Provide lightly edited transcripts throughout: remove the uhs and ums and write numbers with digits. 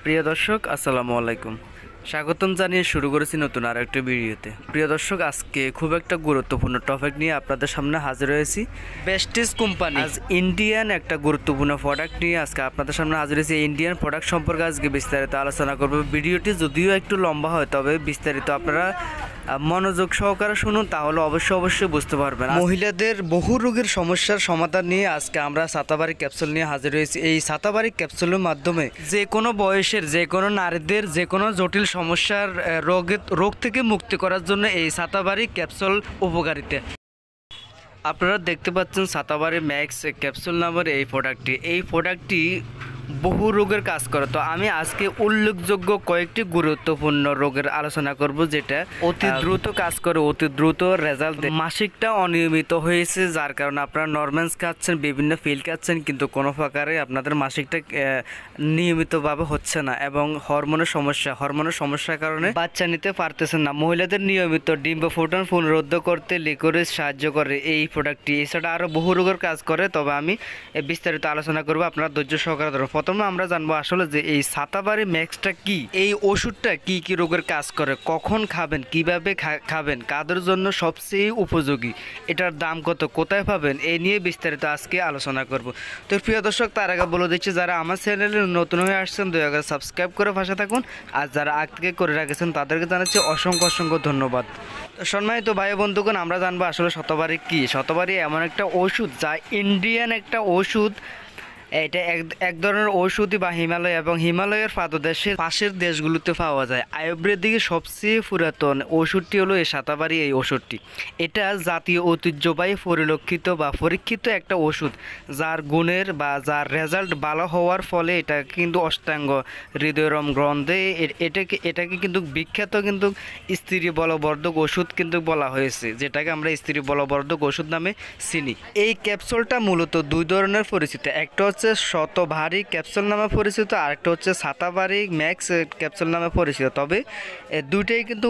প্রিয় দর্শক আসসালামু আলাইকুম। স্বাগতম জানিয়ে শুরু করেছি নতুন আর একটা ভিডিওতে। প্রিয় দর্শক, আজকে খুব একটা গুরুত্বপূর্ণ টপিক নিয়ে আপনাদের সামনে হাজির হয়েছি। বেস্টিজ কোম্পানি আজ ইন্ডিয়ান একটা গুরুত্বপূর্ণ প্রোডাক্ট নিয়ে আজকে আপনাদের সামনে হাজির হয়েছি। ইন্ডিয়ান প্রোডাক্ট সম্পর্কে আজকে বিস্তারিত আলোচনা করব। ভিডিওটি যদিও একটু লম্বা হয়, তবে বিস্তারিত আপনারা মনোযোগ সহকারে শুনুন, তাহলে অবশ্যই বুঝতে পারবেন। মহিলাদের বহু রোগের সমস্যার সমাধান নিয়ে আজকে আমরা ছাতাবাড়ি ক্যাপসুল নিয়ে হাজির হয়েছি। এই ছাতাবাড়ি ক্যাপসুলের মাধ্যমে যে কোনো বয়সের যে কোনো নারীদের যে কোনো জটিল সমস্যার রোগ থেকে মুক্তি করার জন্য এই ছাতাবাড়ি ক্যাপসুল উপকারিতা। আপনারা দেখতে পাচ্ছেন ছাতাবাড়ি ম্যাক্স ক্যাপসুল নামের এই প্রোডাক্টটি বহু রোগের কাজ করে। তো আমি আজকে উল্লেখযোগ্য কয়েকটি গুরুত্বপূর্ণ রোগের আলোচনা করব, যেটা অতি দ্রুত কাজ করে, অতি দ্রুত রেজাল্ট দেয়। মাসিকটা অনিয়মিত হয়েছে, যার কারণে আপনারা নরমেন্স খাচ্ছেন, বিভিন্ন ফিল খাচ্ছেন, কিন্তু কোনো প্রকারে আপনাদের মাসিকটা নিয়মিতভাবে হচ্ছে না, এবং হরমোনের সমস্যার কারণে বাচ্চা নিতে পারতেছেন না। মহিলাদের নিয়মিত ডিম্ব ফুটন পুনরুদ্ধ করতে লিকোরিস সাহায্য করে এই প্রোডাক্টটি। এছাড়া আরও বহু রোগের কাজ করে, তবে আমি বিস্তারিত আলোচনা করবো, আপনারা ধৈর্য সহকারে ধরুন। প্রথমে আমরা জানবো আসলে যে এই ছাতাবাড়ি ম্যাক্সটা কি, এই ওষুধটা কি কি রোগের কাজ করে, কখন খাবেন, কিভাবে খাবেন, কাদের জন্য সবচেয়ে উপযোগী, এটার দাম কত, কোথায় পাবেন, এই নিয়ে বিস্তারিত আজকে আলোচনা করব। তো প্রিয় দর্শক, তার আগে বলে দিচ্ছি, যারা আমার চ্যানেলে নতুন হয়ে আসছেন দয়া করে সাবস্ক্রাইব করে পাশে থাকুন, আর যারা আগ থেকে করে রাখেছেন তাদেরকে জানাচ্ছি অসংখ্য ধন্যবাদ। সম্মানিত ভাই বন্ধুগণ, আমরা জানবো আসলে শতবাড়ি কি। শতবাড়ি এমন একটা ওষুধ যা ইন্ডিয়ান একটা ওষুধ। এটা এক ধরনের ঔষধি বা হিমালয় এবং হিমালয়ের পাদদেশের পাশের দেশগুলোতে পাওয়া যায়। আয়ুর্বেদিকের সবচেয়ে পুরাতন ওষুধটি হলো এই ছাতাবাড়ি এই ওষুধটি। এটা জাতীয় ঐতিহ্যবাহী পরিলক্ষিত বা পরীক্ষিত একটা ওষুধ, যার গুণের বা যার রেজাল্ট ভালো হওয়ার ফলে এটা কিন্তু অষ্টাঙ্গ হৃদয়রম গ্রন্থে এটাকে কিন্তু বিখ্যাত কিন্তু স্ত্রী বলবর্ধক ওষুধ কিন্তু বলা হয়েছে, যেটাকে আমরা স্ত্রী বলবর্ধক ওষুধ নামে চিনি। এই ক্যাপসুলটা মূলত দুই ধরনের পরিচিত, একটা হচ্ছে শতভারী ক্যাপসুল নামে পরিচিত, আরেকটা হচ্ছে ছাতাবাড়ি ম্যাক্স ক্যাপসুল নামে পরিচিত। তবে দুইটাই কিন্তু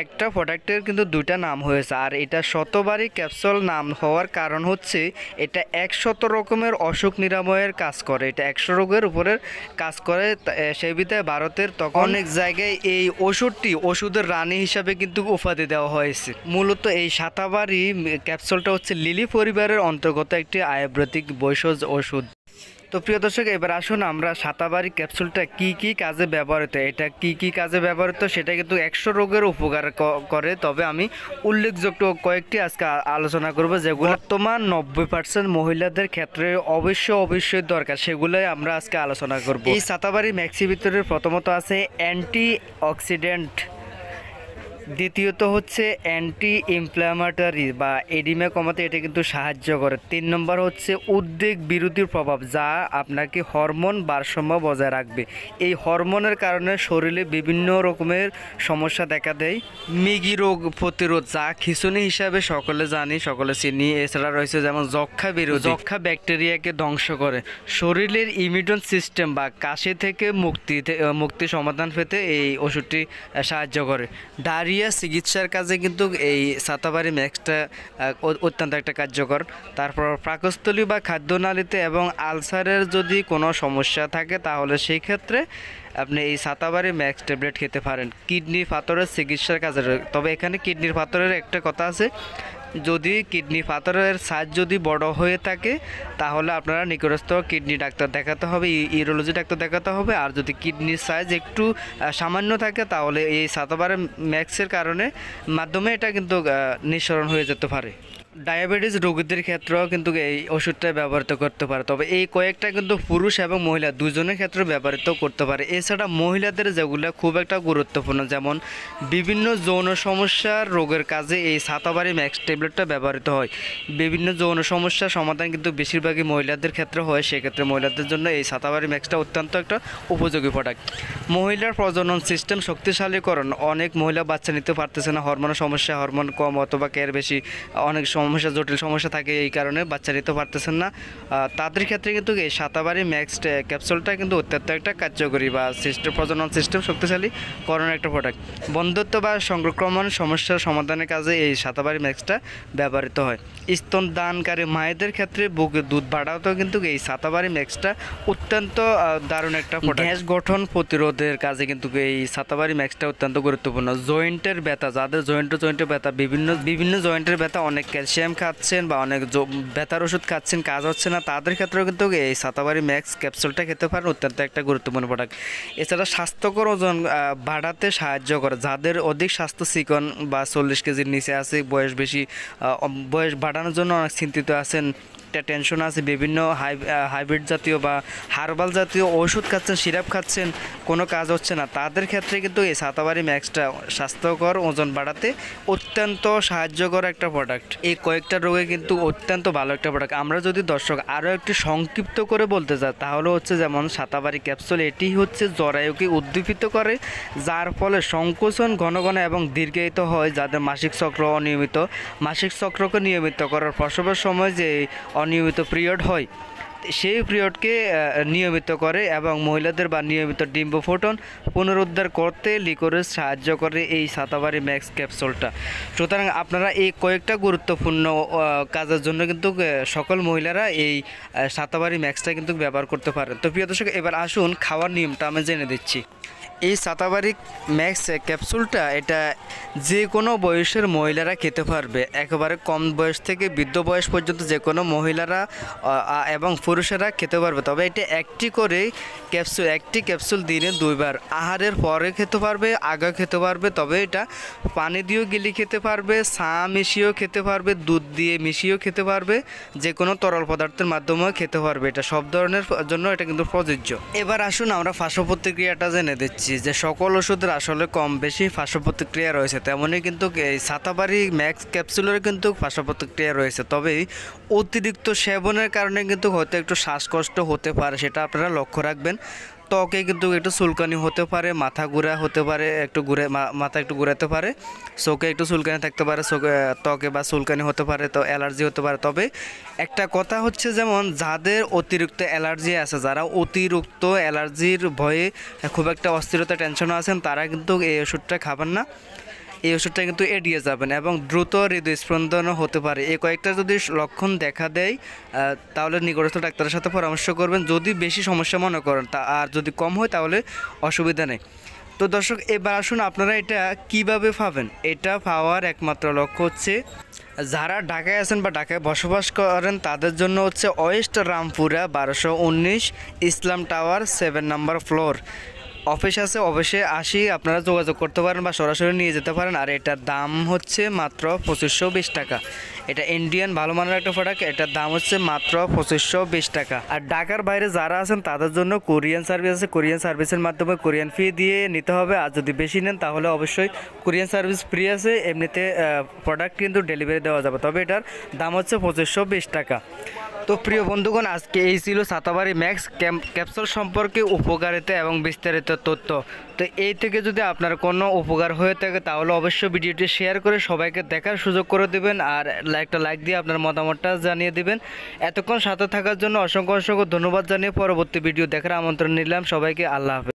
একটা প্রোডাক্টের কিন্তু দুইটা নাম হয়েছে। আর এটা শতভারী ক্যাপসুল নাম হওয়ার কারণ হচ্ছে এটা 100 রকমের অসুখ নিরাময়ের কাজ করে, এটা 100 রোগের উপরের কাজ করে। সেই বিধায় ভারতের তখন অনেক জায়গায় এই ওষুধের রানী হিসাবে কিন্তু উপাধি দেওয়া হয়েছে। মূলত এই ছাতাবাড়ি ক্যাপসুলটা হচ্ছে লিলি পরিবারের অন্তর্গত একটি আয়ুর্বেদিক ভেষজ ওষুধ। তো প্রিয় দর্শক, এবার আসুন আমরা ছাতাবাড়ি ক্যাপসুলটা কি কি কাজে ব্যবহৃত, এটা কি কি কাজে ব্যবহৃত সেটা কিন্তু 100 রোগের উপকার করে। তবে আমি উল্লেখযোগ্য কয়েকটি আজকে আলোচনা করব, যেগুলো বর্তমান 90% মহিলাদের ক্ষেত্রে অবশ্যই দরকার, সেগুলোই আমরা আজকে আলোচনা করব। এই ছাতাবাড়ি ম্যাক্সির ভিতরে প্রথমত আছে অ্যান্টি অক্সিডেন্ট, দ্বিতীয়ত হচ্ছে অ্যান্টি ইনফ্ল্যামেটরি বা এডিমা কমাতে এটা কিন্তু সাহায্য করে। 3 নম্বর হচ্ছে উদ্বেগ বিরোধী প্রভাব, যা আপনাকে হরমোন ভারসাম্য বজায় রাখবে। এই হরমোনের কারণে শরীরে বিভিন্ন রকমের সমস্যা দেখা দেয়। মৃগী রোগ প্রতিরোধ, যা খিঁচুনি হিসাবে সকলে চিনি। এছাড়া রয়েছে যেমন যক্ষা বিরোধী, যক্ষা ব্যাকটেরিয়াকে ধ্বংস করে। শরীরের ইমিউন সিস্টেম বা কাশি থেকে মুক্তি সমাধান পেতে এই ওষুধটি সাহায্য করে। ডায়রিয়া চিকিৎসার কাজে কিন্তু এই ছাতাবাড়ি ম্যাক্সটা অত্যন্ত একটা কার্যকর। তারপর পাকস্থলী বা খাদ্যনালীতে এবং আলসারের যদি কোনো সমস্যা থাকে, তাহলে সেই ক্ষেত্রে আপনি এই ছাতাবাড়ি ম্যাক্স ট্যাবলেট খেতে পারেন। কিডনি পাথরের চিকিৎসার কাজে, তবে এখানে কিডনির পাথরের একটা কথা আছে, যদি কিডনি পাথরের সাইজ যদি বড় হয়ে থাকে, তাহলে আপনারা নিকটস্থ কিডনি ডাক্তার দেখাতে হবে, ইউরোলজি ডাক্তার দেখাতে হবে। আর যদি কিডনির সাইজ একটু সামান্য থাকে, তাহলে এই ছাতাবাড়ি ম্যাক্সের মাধ্যমে এটা কিন্তু নিঃসরণ হয়ে যেতে পারে। ডায়াবেটিস রোগীদের ক্ষেত্রেও কিন্তু এই ওষুধটা ব্যবহৃত করতে পারে, তবে এই কয়েকটা কিন্তু পুরুষ এবং মহিলা দুজনের ক্ষেত্রে ব্যবহৃত করতে পারে। এছাড়া মহিলাদের যেগুলো খুব একটা গুরুত্বপূর্ণ, যেমন বিভিন্ন যৌন সমস্যার রোগের কাজে এই ছাতাবাড়ি ম্যাক্স ট্যাবলেটটা ব্যবহৃত হয়। বিভিন্ন যৌন সমস্যার সমাধান কিন্তু বেশিরভাগই মহিলাদের ক্ষেত্রে হয়, সেক্ষেত্রে মহিলাদের জন্য এই ছাতাবাড়ি ম্যাক্সটা অত্যন্ত একটা উপযোগী প্রোডাক্ট। মহিলার প্রজনন সিস্টেম শক্তিশালীকরণ, অনেক মহিলা বাচ্চা নিতে পারতেছে না, হরমোনের সমস্যা, হরমোন কম অথবা কেয়ার বেশি, অনেক সমস্যা, জটিল সমস্যা থাকে, এই কারণে বাচ্চা নিতে পারতেছেন না, তাদের ক্ষেত্রে কিন্তু এই সাতাবাড়ি ম্যাক্স ক্যাপসুলটা কিন্তু অত্যন্ত একটা কার্যকরী বা প্রজনন সিস্টেম শক্তিশালী করণের একটা প্রোডাক্ট। বন্ধ্যত্ব বা সংক্রমণ সমস্যার সমাধানের কাজে এই সাতাবাড়ি ম্যাক্সটা ব্যবহৃত হয়। স্তন দানকারী মায়েদের ক্ষেত্রে বুকে দুধ বাড়াতেও কিন্তু এই সাতাবাড়ি ম্যাক্সটা অত্যন্ত দারুণ একটা প্রোডাক্ট। গ্যাস গঠন প্রতিরোধের কাজে কিন্তু এই সাতাবাড়ি ম্যাক্সটা অত্যন্ত গুরুত্বপূর্ণ। জয়েন্টের ব্যথা, যাদের জয়েন্টের ব্যথা, বিভিন্ন জয়েন্টের ব্যথা, অনেক ক্যালসিয়াম খাচ্ছেন বা অনেক ব্যথার ওষুধ খাচ্ছেন, কাজ হচ্ছে না, তাদের ক্ষেত্রেও কিন্তু এই সাতাবাড়ি ম্যাক্স ক্যাপসুলটা খেতে পারেন, অত্যন্ত একটা গুরুত্বপূর্ণ প্রোডাক্ট। এছাড়া স্বাস্থ্যকর ওজন বাড়াতে সাহায্য করে। যাদের অধিক স্বাস্থ্য চিকন বা 40 কেজির নিচে আছে, বয়স বাড়ানোর জন্য অনেক চিন্তিত আছেন, টেনশন আছে, বিভিন্ন হাইব্রিড জাতীয় বা হার্বাল জাতীয় ওষুধ খাচ্ছেন, সিরাপ খাচ্ছেন, কোনো কাজ হচ্ছে না, তাদের ক্ষেত্রে কিন্তু এই সাতাবাড়ি ম্যাক্সটা স্বাস্থ্যকর ওজন বাড়াতে অত্যন্ত সাহায্যকর একটা প্রোডাক্ট। এই কয়েকটা রোগে কিন্তু অত্যন্ত ভালো একটা প্রোডাক্ট। আমরা যদি দর্শক আরও একটু সংক্ষিপ্ত করে বলতে চাই তাহলে হচ্ছে যেমন সাতাবাড়ি ক্যাপসুল, এটি হচ্ছে জরায়ুকে উদ্দীপিত করে, যার ফলে সংকোচন ঘন ঘন এবং দীর্ঘায়িত হয়। যাদের মাসিক চক্র অনিয়মিত, মাসিক চক্রকে নিয়মিত করার প্রসবের সময় যে অনিয়মিত পিরিয়ড হয়, সেই পিরিয়ডকে নিয়মিত করে এবং মহিলাদের বা নিয়মিত ডিম্ব ফোটন পুনরুদ্ধার করতে লিকোরেজ সাহায্য করে এই সাতাবাড়ি ম্যাক্স ক্যাপসুলটা। সুতরাং আপনারা এই কয়েকটা গুরুত্বপূর্ণ কাজের জন্য কিন্তু সকল মহিলারা এই সাতাবাড়ি ম্যাক্সটা কিন্তু ব্যবহার করতে পারেন। তো প্রিয় দর্শক, এবার আসুন খাওয়ার নিয়মটা আমি জেনে দিচ্ছি। এই সাতাবাড়ি ম্যাক্স ক্যাপসুলটা এটা যে কোনো বয়সের মহিলারা খেতে পারবে, একেবারে কম বয়স থেকে বৃদ্ধ বয়স পর্যন্ত যে কোনো মহিলারা এবং পুরুষেরা খেতে পারবে। তবে এটা একটি ক্যাপসুল দিনে 2 বার, আহারের পরে খেতে পারবে, আগে খেতে পারবে। তবে এটা পানি দিয়েও গিলি খেতে পারবে, চা মিশিয়েও খেতে পারবে, দুধ দিয়ে মিশিয়েও খেতে পারবে, যে কোনো তরল পদার্থের মাধ্যমেও খেতে পারবে। এটা সব ধরনের জন্য এটা কিন্তু প্রযোজ্য। এবার আসুন আমরা পার্শ্ব প্রতিক্রিয়াটা জেনে দিচ্ছি যে সকল ওষুধের আসলে কম বেশি পার্শ্ব প্রতিক্রিয়া রয়েছে, তেমনই কিন্তু এই সাতাবাড়ি ম্যাক্স ক্যাপসুলের কিন্তু পার্শ্ব প্রতিক্রিয়া রয়েছে। তবে অতিরিক্ত সেবনের কারণে কিন্তু হয়তো একটু শ্বাসকষ্ট হতে পারে, সেটা আপনারা লক্ষ্য রাখবেন। ত্বকে কিন্তু একটু চুলকানি হতে পারে, মাথা ঘুরা হতে পারে, মাথা একটু ঘুরাতে পারে, চোখে একটু চুলকানি থাকতে পারে, ত্বকে বা চুলকানি হতে পারে, তো অ্যালার্জি হতে পারে। তবে একটা কথা হচ্ছে, যেমন যাদের অতিরিক্ত অ্যালার্জি আছে, যারা অতিরিক্ত অ্যালার্জির ভয়ে খুব একটা অস্থিরতা টেনশনে আছেন, তারা কিন্তু এই ওষুধটা খাবেন না। এই ওষুধটা কিন্তু এড়িয়ে যাবেন এবং দ্রুত হৃদস্পন্দনও হতে পারে। এই কয়েকটা যদি লক্ষণ দেখা দেয় তাহলে নিকটস্থ ডাক্তারের সাথে পরামর্শ করবেন, যদি বেশি সমস্যা মনে করেন। আর যদি কম হয় তাহলে অসুবিধা নেই। তো দর্শক, এবার আসুন আপনারা এটা কিভাবে পাবেন। এটা পাওয়ার একমাত্র লক্ষ্য হচ্ছে, যারা ঢাকায় আছেন বা ঢাকায় বসবাস করেন তাদের জন্য হচ্ছে ওয়েস্ট রামপুরা 1219 ইসলাম টাওয়ার 7 নম্বর ফ্লোর অফিস আছে। অফিসে আপনারা যোগাযোগ করতে পারেন বা সরাসরি নিয়ে যেতে পারেন। আর এটার দাম হচ্ছে মাত্র 2520 টাকা। এটা ইন্ডিয়ান ভালো মানের একটা প্রোডাক্ট, এটার দাম হচ্ছে মাত্র 2520 টাকা। আর ঢাকার বাইরে যারা আছেন তাদের জন্য কোরিয়ান সার্ভিস আছে, কোরিয়ান সার্ভিসের মাধ্যমে কোরিয়ান ফি দিয়ে নিতে হবে। আর যদি বেশি নেন তাহলে অবশ্যই কোরিয়ান সার্ভিস ফ্রি আছে, এমনিতে প্রোডাক্ট কিন্তু ডেলিভারি দেওয়া যাবে। তবে এটার দাম হচ্ছে 2520 টাকা। তো প্রিয় বন্ধুগণ, আজকে এই ছিল সাতাবাড়ি ম্যাক্স ক্যাপসুল সম্পর্কে উপকারিতা এবং বিস্তারিত তথ্য। তো এই থেকে যদি আপনার কোনো উপকার হয়ে থাকে তাহলে অবশ্যই ভিডিওটি শেয়ার করে সবাইকে দেখার সুযোগ করে দেবেন, আর একটা লাইক দিয়ে আপনার মতামতটা জানিয়ে দেবেন। এতক্ষণ সাথে থাকার জন্য অসংখ্য ধন্যবাদ জানিয়ে পরবর্তী ভিডিও দেখার আমন্ত্রণ নিলাম সবাইকে। আল্লাহ হাফেজ।